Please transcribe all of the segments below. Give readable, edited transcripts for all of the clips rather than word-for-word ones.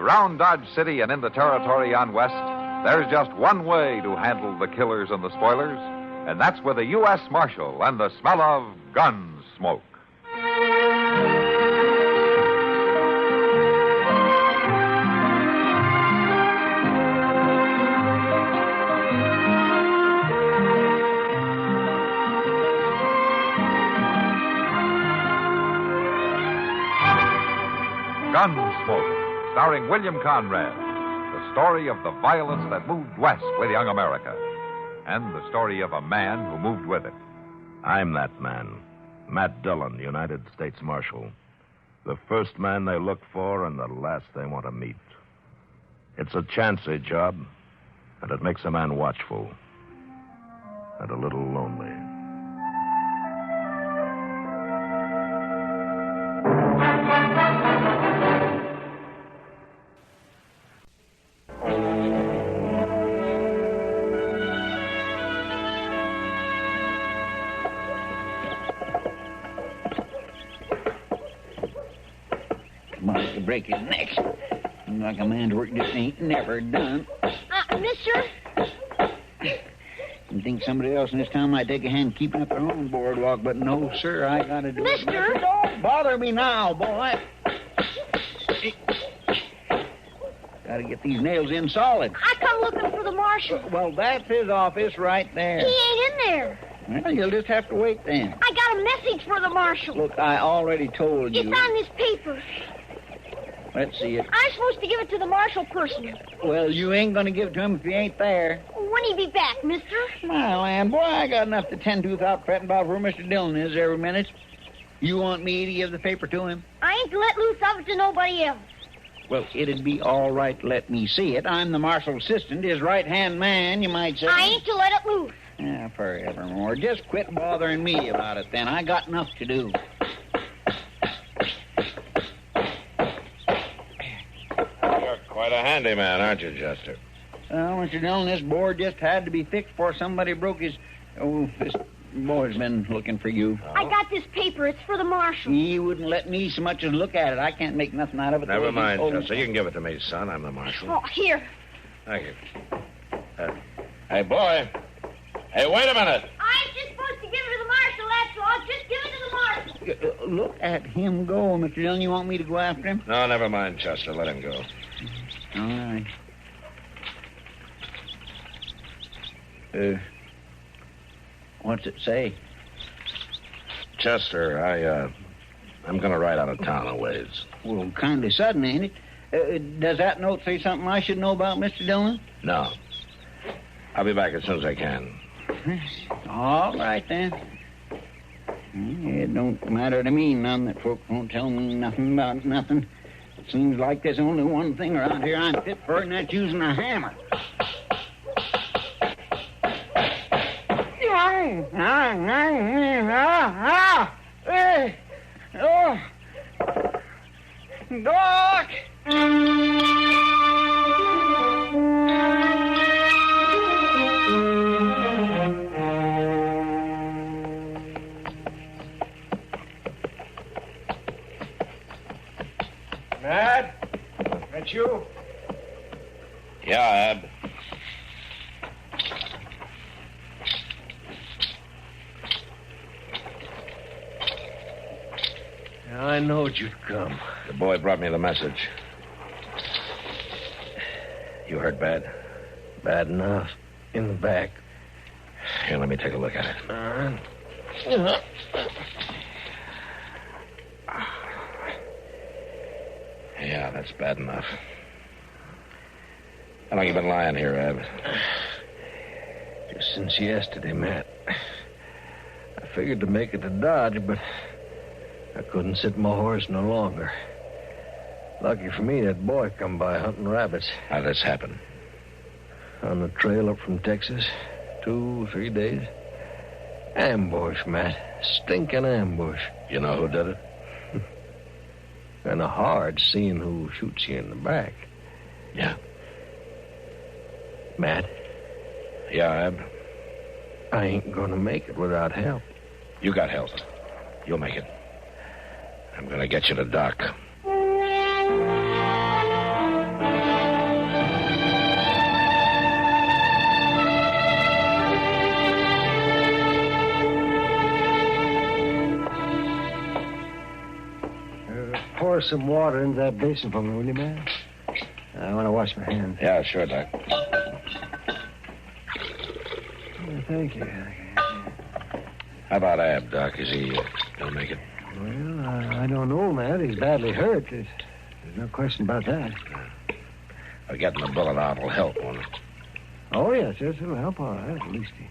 Around Dodge City and in the territory on west, there's just one way to handle the killers and the spoilers, and that's with a U.S. Marshal and the smell of gun smoke. Gunsmoke, starring William Conrad, the story of the violence that moved west with young America, and the story of a man who moved with it. I'm that man, Matt Dillon, United States Marshal. The first man they look for and the last they want to meet. It's a chancy job, and it makes a man watchful and a little lonely. Break his neck. Seems like a man's work just ain't never done. Mister? You think somebody else in this town might take a hand keeping up their own boardwalk, but no, sir, I gotta do it. Mister? Don't bother me now, boy. Gotta get these nails in solid. I come looking for the marshal. Well, that's his office right there. He ain't in there. Well, you'll just have to wait then. I got a message for the marshal. Look, I already told you. It's on this paper. Let's see it. I'm supposed to give it to the marshal person. Well, you ain't gonna give it to him if he ain't there. When he be back, mister? My land, boy, I got enough to tend to without fretting about where Mr. Dillon is every minute. You want me to give the paper to him? I ain't to let loose of it to nobody else. Well, it'd be all right to let me see it. I'm the marshal's assistant, his right-hand man, you might say. I ain't to let it loose. Yeah, forevermore. Just quit bothering me about it, then. I got enough to do. Quite a handyman, aren't you, Chester? Well, Mr. Dillon, this board just had to be fixed before somebody broke his... Oh, this boy's been looking for you. I got this paper. It's for the marshal. He wouldn't let me so much as look at it. I can't make nothing out of it. Never mind, Chester. You can give it to me, son. I'm the marshal. Oh, here. Thank you. Hey, boy. Hey, wait a minute. I'm just supposed to give it to the marshal, that's all. Just give it to the marshal. Look at him go, Mr. Dillon. You want me to go after him? No, never mind, Chester. Let him go. All right. What's it say? Chester, I'm going to ride out of town a ways. Well, kind of sudden, ain't it? Does that note say something I should know about, Mr. Dillon? No. I'll be back as soon as I can. All right, then. It don't matter to me none that folks won't tell me nothing about nothing. It seems like there's only one thing around here I'm fit for, and that's using a hammer. Doc! Matt? That you? Yeah, Ab. I knowed you'd come. The boy brought me the message. You hurt bad? Bad enough. In the back. Here, let me take a look at it. All right. Yeah, that's bad enough. How long you been lying here, Ab? Just since yesterday, Matt. I figured to make it to Dodge, but I couldn't sit my horse no longer. Lucky for me, that boy come by hunting rabbits. How did this happen? On the trail up from Texas. 2-3 days. Ambush, Matt. Stinking ambush. You know who did it? Kind of hard seeing who shoots you in the back. Yeah. Matt? Yeah, Ab? I ain't gonna make it without help. You got help. You'll make it. I'm gonna get you to Doc. pour some water into that basin for me, will you, man? I want to wash my hands. Yeah, sure, Doc. Thank you. How about Ab, Doc? Is he going to make it? Well, I don't know, Matt. He's badly hurt. There's no question about that. Getting the bullet out will help, won't it? Oh, yes, it'll help all right. At least he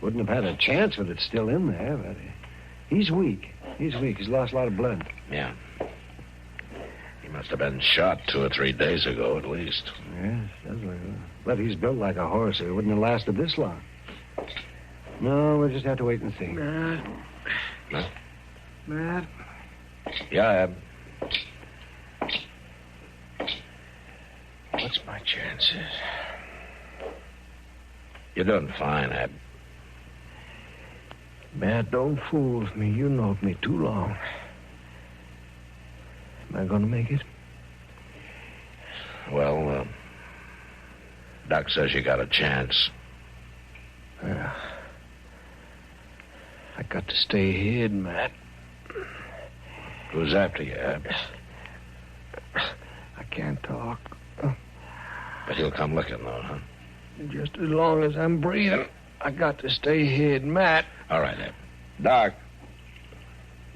wouldn't have had a chance with it still in there, but he's weak. He's weak. He's lost a lot of blood. Yeah. He must have been shot 2 or 3 days ago, at least. Yes, definitely. But he's built like a horse. He wouldn't have lasted this long. No, we'll just have to wait and see. Matt. Huh? Matt. Yeah, Ab. What's my chances? You're doing fine, Ab. Matt, don't fool with me. You knowed me too long. Am I going to make it? Well, Doc says you got a chance. Yeah. I got to stay hid, Matt. Who's after you, Ab? I can't talk. But he'll come looking, though, huh? Just as long as I'm breathing, I got to stay hid, Matt. All right, Ab. Doc,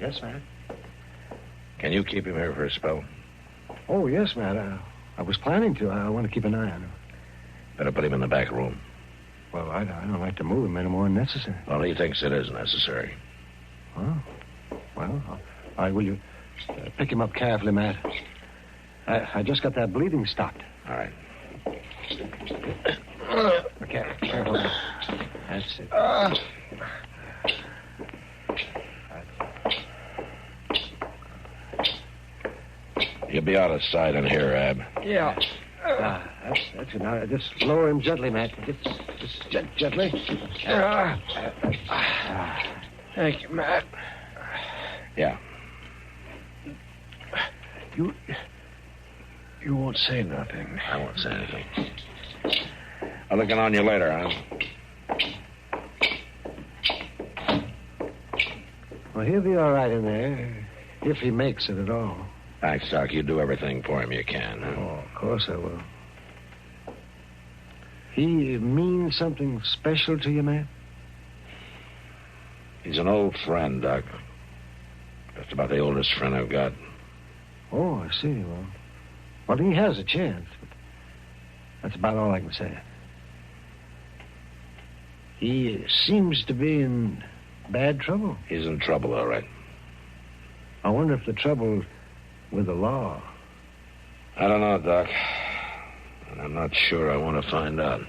Yes, Matt. can you keep him here for a spell? Oh, yes, Matt. I was planning to. I want to keep an eye on him. Better put him in the back room. Well, I don't like to move him any more than necessary. Well, he thinks it is necessary. Oh. Well, all right, will you pick him up carefully, Matt? I just got that bleeding stopped. All right. Okay, careful. That's it. You'll be out of sight in here, Ab. Yeah. That's it. Now, just lower him gently, Matt. Just gently. Thank you, Matt. Yeah. You won't say nothing. I won't say anything. I'll look in on you later, huh? Well, he'll be all right in there, if he makes it at all. Thanks, Doc. You do everything for him you can. Huh? Oh, of course I will. He means something special to you, man? He's an old friend, Doc. Just about the oldest friend I've got. Oh, I see. Well, he has a chance. But that's about all I can say. He seems to be in bad trouble. He's in trouble, all right. I wonder if the trouble with the law. I don't know, Doc. And I'm not sure I want to find out.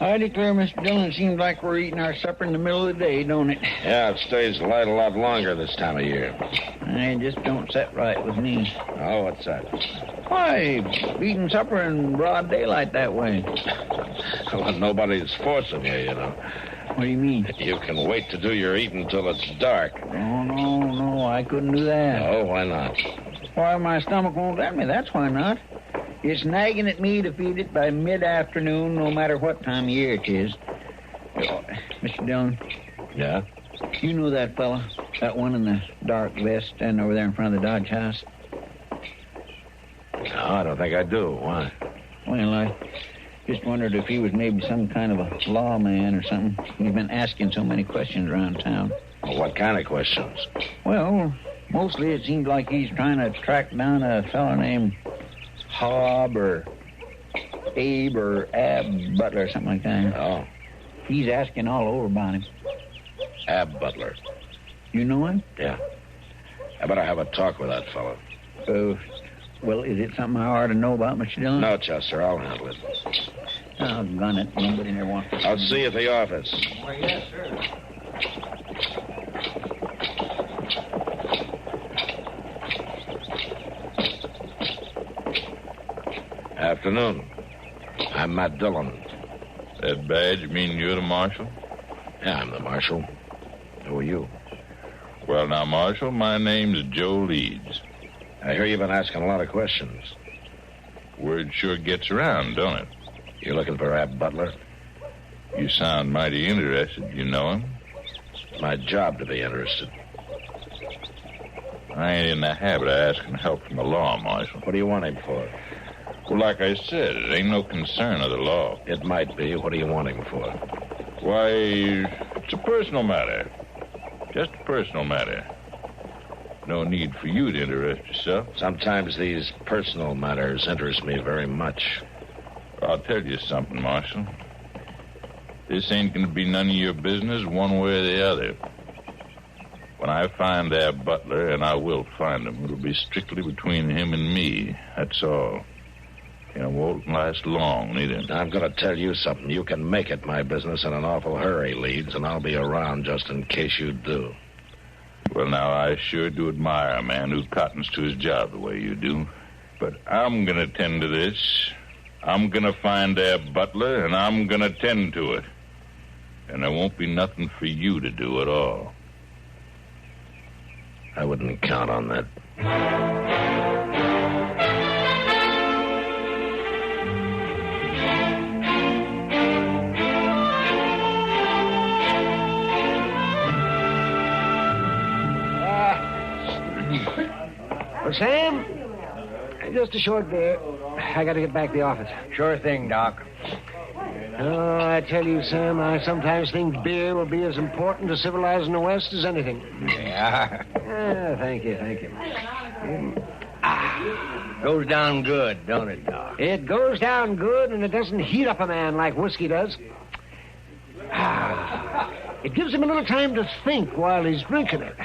I declare, Mr. Dillon, it seems like we're eating our supper in the middle of the day, don't it? Yeah, it stays light a lot longer this time of year. It just don't set right with me. Oh, what's that? Why, eating supper in broad daylight that way? Well, nobody's forcing you, you know. What do you mean? You can wait to do your eating till it's dark. Oh, no, I couldn't do that. Oh, why not? Why, my stomach won't let me, that's why not. It's nagging at me to feed it by mid-afternoon, no matter what time of year it is. Mr. Dillon. Yeah? You know that fella? That one in the dark vest standing over there in front of the Dodge house? No, I don't think I do. Why? Well, I just wondered if he was maybe some kind of a lawman or something. He's been asking so many questions around town. Well, what kind of questions? Well, mostly it seems like he's trying to track down a fella named Hob or Abe or Ab Butler or something like that. Oh. He's asking all over about him. Ab Butler. You know him? Yeah. I better have a talk with that fellow. Well, is it something I ought to know about, Mr. Dillon? No, Chester, I'll handle it. Oh, gun it. Nobody never wants to... I'll see you at the office. Well, yes, sir. Afternoon. I'm Matt Dillon. That badge mean you're the marshal? Yeah, I'm the marshal. Who are you? Well, now, Marshal, my name's Joe Leeds. I hear you've been asking a lot of questions. Word sure gets around, don't it? You looking for Ab Butler? You sound mighty interested. You know him? It's my job to be interested. I ain't in the habit of asking help from the law, Marshal. What do you want him for? Well, like I said, it ain't no concern of the law. It might be. What do you want him for? Why, it's a personal matter. Just a personal matter. No need for you to interest yourself. Sometimes these personal matters interest me very much. I'll tell you something, Marshal. This ain't going to be none of your business one way or the other. When I find Ab Butler, and I will find him, it'll be strictly between him and me. That's all. And it won't last long, neither. I'm going to tell you something. You can make it my business in an awful hurry, Leeds, and I'll be around just in case you do. Well, now, I sure do admire a man who cottons to his job the way you do. But I'm going to tend to this. I'm going to find Ab Butler, and I'm going to tend to it. And there won't be nothing for you to do at all. I wouldn't count on that. Well, Sam, just a short bit. I got to get back to the office. Sure thing, Doc. Oh, I tell you, Sam, I sometimes think beer will be as important to civilizing the West as anything. Yeah. Thank you. Goes down good, don't it, Doc? It goes down good, and it doesn't heat up a man like whiskey does. It gives him a little time to think while he's drinking it.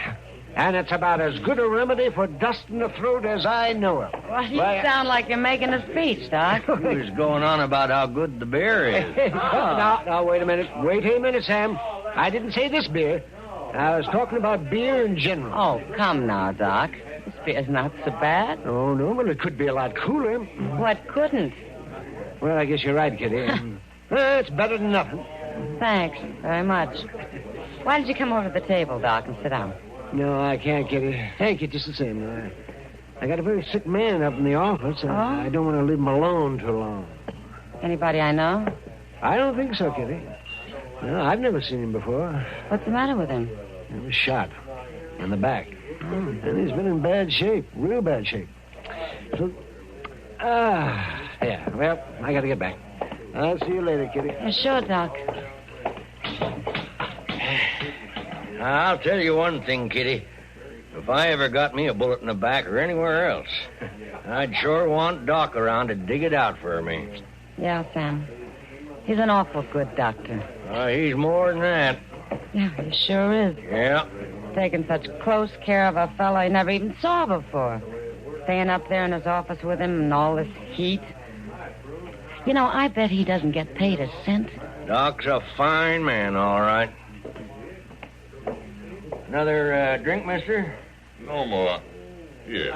And it's about as good a remedy for dust in the throat as I know of. Well, you sound like you're making a speech, Doc. He was going on about how good the beer is. Now, wait a minute. Wait a minute, Sam. I didn't say this beer. I was talking about beer in general. Oh, come now, Doc. This beer's not so bad. Oh, no, but it could be a lot cooler. What couldn't? Well, I guess you're right, Kitty. It's better than nothing. Thanks very much. Why don't you come over to the table, Doc, and sit down? No, I can't, Kitty. Thank you just the same. I got a very sick man up in the office. And I don't want to leave him alone too long. Anybody I know? I don't think so, Kitty. No, I've never seen him before. What's the matter with him? He was shot in the back. And he's been in bad shape, real bad shape. So, yeah, well, I got to get back. I'll see you later, Kitty. Yeah, sure, Doc. I'll tell you one thing, Kitty. If I ever got me a bullet in the back or anywhere else, I'd sure want Doc around to dig it out for me. Yeah, Sam. He's an awful good doctor. He's more than that. Yeah, he sure is. Yeah. Taking such close care of a fellow he never even saw before. Staying up there in his office with him in all this heat. You know, I bet he doesn't get paid a cent. Doc's a fine man, all right. Another drink, mister? No more. Here.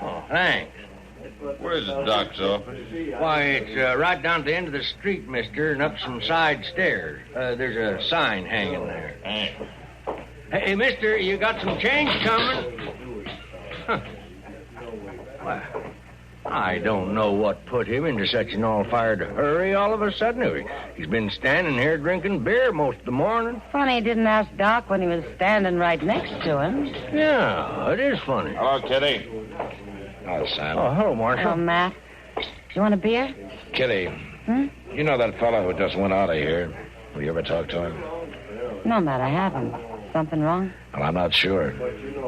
Oh, thanks. Where's the doc's office? Why, it's right down at the end of the street, mister, and up some side stairs. There's a sign hanging there. Thanks. Hey, mister, you got some change coming? Huh. Well, I don't know what put him into such an all-fired hurry all of a sudden. He's been standing here drinking beer most of the morning. Funny he didn't ask Doc when he was standing right next to him. Yeah, it is funny. Hello, Kitty. Hello, Sam. Oh, hello, Marshal. Oh, Matt. You want a beer? Kitty, you know that fellow who just went out of here? Will you ever talk to him? No, Matt, I haven't. Something wrong? Well, I'm not sure.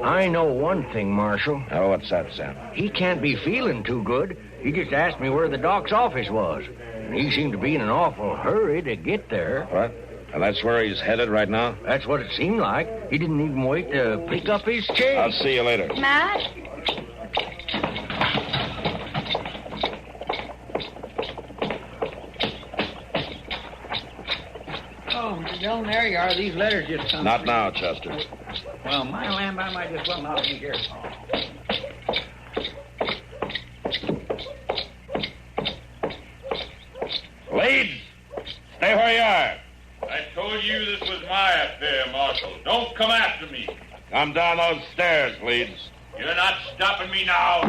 I know one thing, Marshal. Oh, what's that, Sam? He can't be feeling too good. He just asked me where the doc's office was. And he seemed to be in an awful hurry to get there. What? And that's where he's headed right now? That's what it seemed like. He didn't even wait to pick up his change. I'll see you later. Matt? Oh, Joan, there you are. These letters just come. Not now, Chester. Well, my lamb, I might just well not be here. Leeds, stay Come after me. Come down those stairs, Leeds. You're not stopping me now.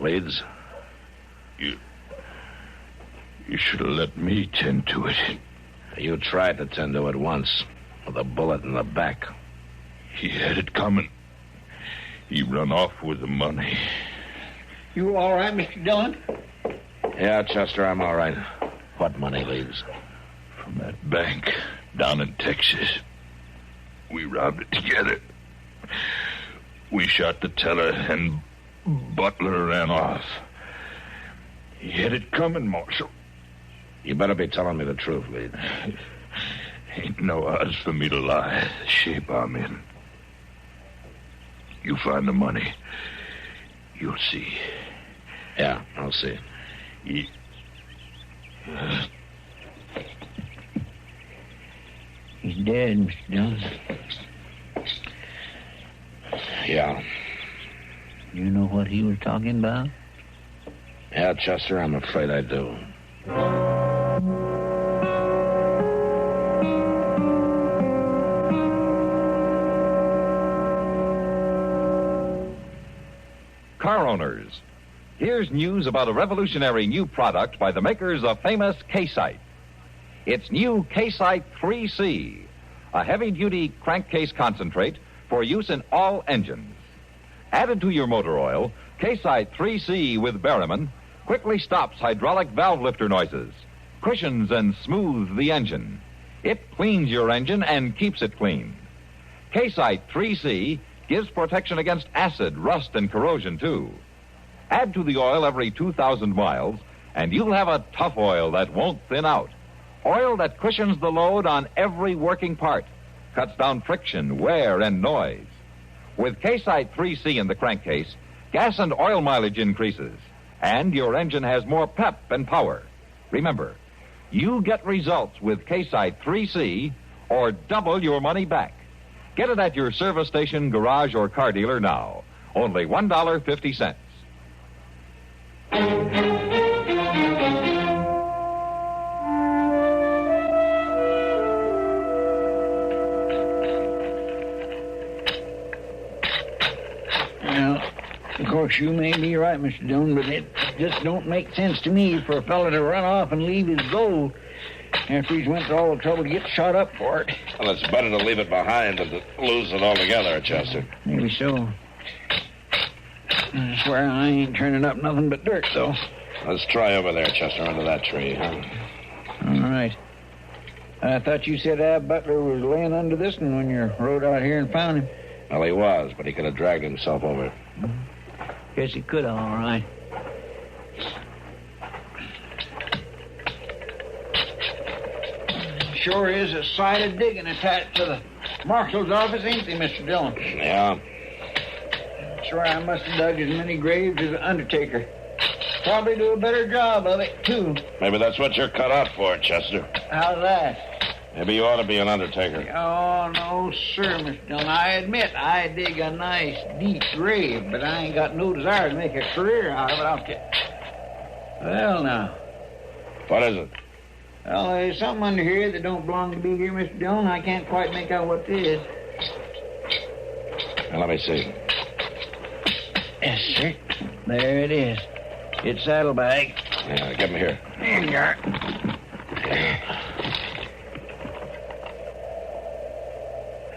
Leeds? You should have let me tend to it. You tried to tend to it once, with a bullet in the back. He had it coming. He run off with the money. You all right, Mr. Dillon? Yeah, Chester, I'm all right. What money, Leeds? From that bank down in Texas. We robbed it together. We shot the teller, and Butler ran off. He had it coming, Marshal. You better be telling me the truth, Leeds. Ain't no odds for me to lie. The shape I'm in. You find the money. You'll see. Yeah, I'll see. He's dead, Mr. Dillon. Yeah. You know what he was talking about? Yeah, Chester, I'm afraid I do. Car owners, here's news about a revolutionary new product by the makers of famous K-Site. It's new K-Site 3C, a heavy-duty crankcase concentrate for use in all engines. Added to your motor oil, K-Site 3C with Berryman quickly stops hydraulic valve lifter noises, cushions and smooths the engine. It cleans your engine and keeps it clean. K-Site 3C gives protection against acid, rust, and corrosion, too. Add to the oil every 2,000 miles, and you'll have a tough oil that won't thin out. Oil that cushions the load on every working part, cuts down friction, wear, and noise. With K-Site 3C in the crankcase, gas and oil mileage increases, and your engine has more pep and power. Remember, you get results with K-Site 3C or double your money back. Get it at your service station, garage, or car dealer now. Only $1.50. Well, of course, you may be right, Mr. Dillon, but it just don't make sense to me for a fella to run off and leave his gold after he's went to all the trouble to get shot up for it. Well, it's better to leave it behind than to lose it altogether, Chester. Maybe so. I swear I ain't turning up nothing but dirt, though. Let's try over there, Chester, under that tree, huh? All right. I thought you said Ab Butler was laying under this one when you rode out here and found him. Well, he was, but he could have dragged himself over. Guess he could have, all right. Sure is a sight of digging attached to the marshal's office, ain't they, Mr. Dillon? Yeah. Sure, I must have dug as many graves as the undertaker. Probably do a better job of it, too. Maybe that's what you're cut out for, Chester. How's that? Maybe you ought to be an undertaker. Oh, no, sir, Mr. Dillon. I admit I dig a nice, deep grave, but I ain't got no desire to make a career out of it, I'll tell you. Well, now. What is it? Well, there's something under here that don't belong to be here, Mr. Dillon. I can't quite make out what it is. Now, let me see. Yes, sir. There it is. It's saddlebag. Yeah, give him here. Here you are.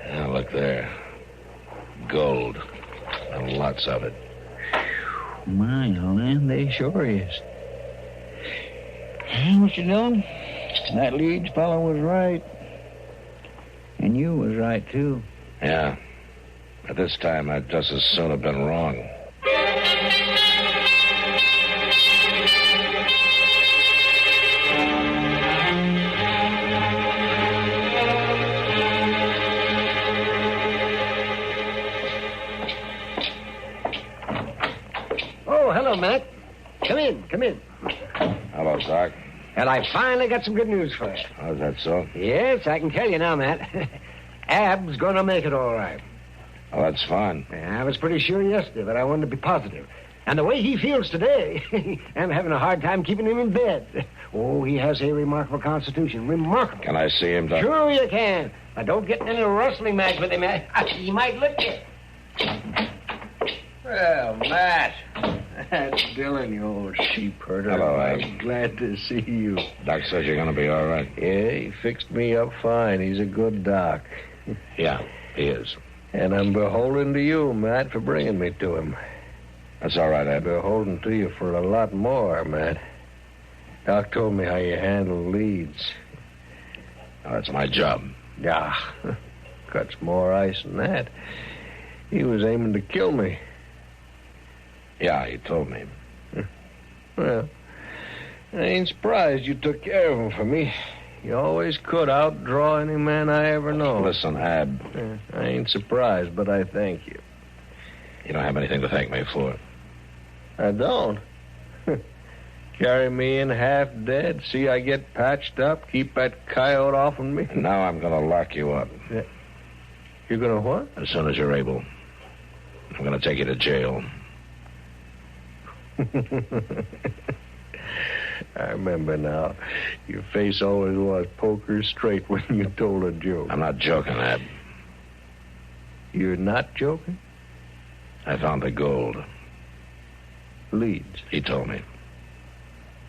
Now, look there. Gold. And lots of it. My land, they sure is. Well, Mr. Dillon, that Leeds fellow was right. And you was right, too. Yeah. But this time, I'd just as soon have been wrong. Oh, hello, Matt. Come in, come in. Hello, Doc. And I finally got some good news for you. Oh, is that so? Yes, I can tell you now, Matt. Ab's gonna make it all right. Oh, that's fine. I was pretty sure yesterday, but I wanted to be positive. And the way he feels today, I'm having a hard time keeping him in bed. Oh, he has a remarkable constitution. Remarkable. Can I see him, Doc? Sure you can. Now, don't get in any rustling match with him. He might lick you. Well, Matt. That's Dillon, you old sheep herder. Hello, I'm glad to see you. Doc says you're going to be all right. Yeah, he fixed me up fine. He's a good doc. Yeah, he is. And I'm beholden to you, Matt, for bringing me to him. That's all right, I'm Ed. beholden to you for a lot more, Matt. Doc told me how you handle leads. Oh, that's my job. Yeah, cuts more ice than that. He was aiming to kill me. Yeah, he told me. Well, I ain't surprised you took care of him for me. You always could outdraw any man I ever know. Listen, Ab, I ain't surprised, but I thank you. you don't have anything to thank me for. I don't. Carry me in half dead, see I get patched up, keep that coyote off of me. Now I'm going to lock you up. You're gonna what? As soon as you're able. I'm going to take you to jail. I remember now. Your face always was poker straight when you told a joke. I'm not joking, Ab. You're not joking? I found the gold. Leads. He told me.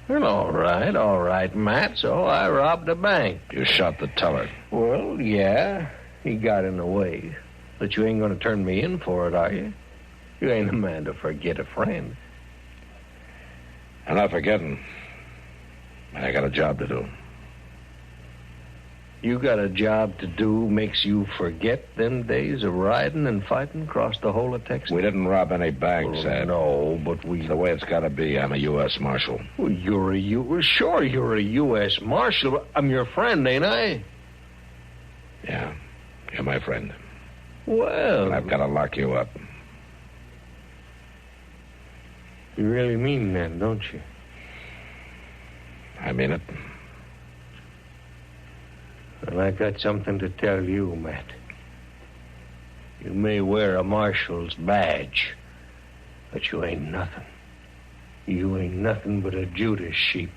Well, all right, Matt. So I robbed a bank. You shot the teller. Well, yeah. He got in the way. But you ain't going to turn me in for it, are you? You ain't a man to forget a friend. I'm not forgetting. I got a job to do. You got a job to do makes you forget them days of riding and fighting across the whole of Texas? We didn't rob any banks, Well, Ab. no, but we... It's the way it's got to be. I'm a U.S. Marshal. Well, you're a U.S. Marshal. I'm your friend, ain't I? Yeah, you're my friend. Well... And I've got to lock you up. You really mean that, don't you? I mean it. Well, I got something to tell you, Matt. You may wear a marshal's badge, but you ain't nothing. You ain't nothing but a Judas sheep.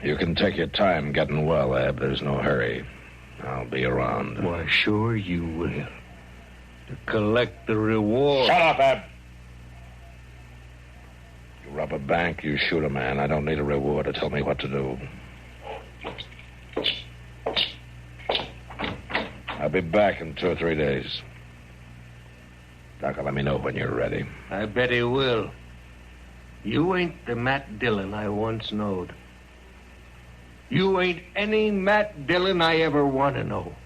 You can take your time getting well, Ab. There's no hurry. I'll be around. Why, sure you will. To collect the reward. Shut up, Ab! You rob a bank, you shoot a man. I don't need a reward to tell me what to do. I'll be back in 2 or 3 days. Doc will let me know when you're ready. I bet he will. You ain't the Matt Dillon I once knowed. You ain't any Matt Dillon I ever want to know.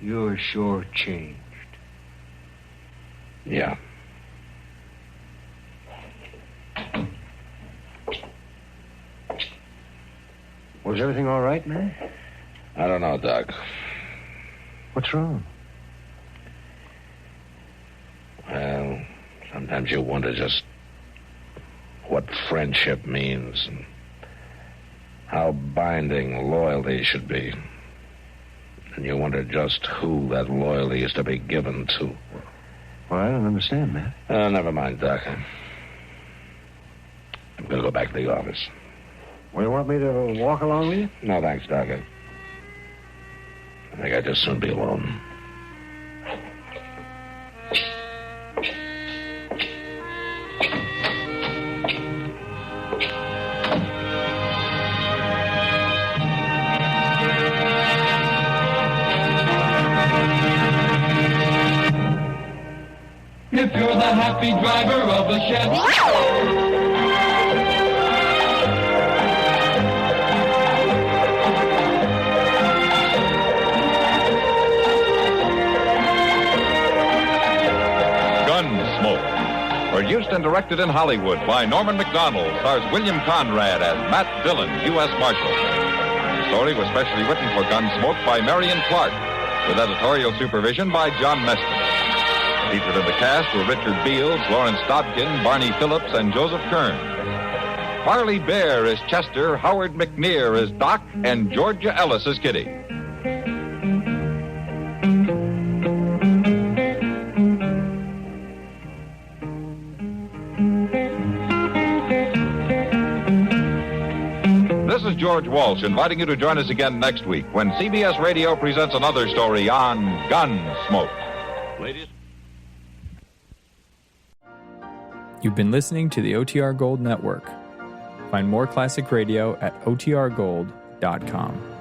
You're sure changed. Yeah. Was everything all right, man? I don't know, Doc. What's wrong? Well, sometimes you wonder just what friendship means and how binding loyalty should be. And you wonder just who that loyalty is to be given to. Well, I don't understand, man. Never mind, Doc. I'm going to go back to the office. Well, you want me to walk along with you? No, thanks, Doc. I think I'd just soon be alone. If you're the happy driver of a Chevy. Gunsmoke. Produced and directed in Hollywood by Norman McDonald, stars William Conrad as Matt Dillon, U.S. Marshal. The story was specially written for Gunsmoke by Marion Clark, with editorial supervision by John Meston. Featured in the cast were Richard Beals, Lawrence Dobkin, Barney Phillips, and Joseph Kern. Harley Bear is Chester, Howard McNear is Doc, and Georgia Ellis is Kitty. George Walsh, inviting you to join us again next week when CBS Radio presents another story on Gunsmoke. Ladies. You've been listening to the OTR Gold Network. Find more classic radio at otrgold.com.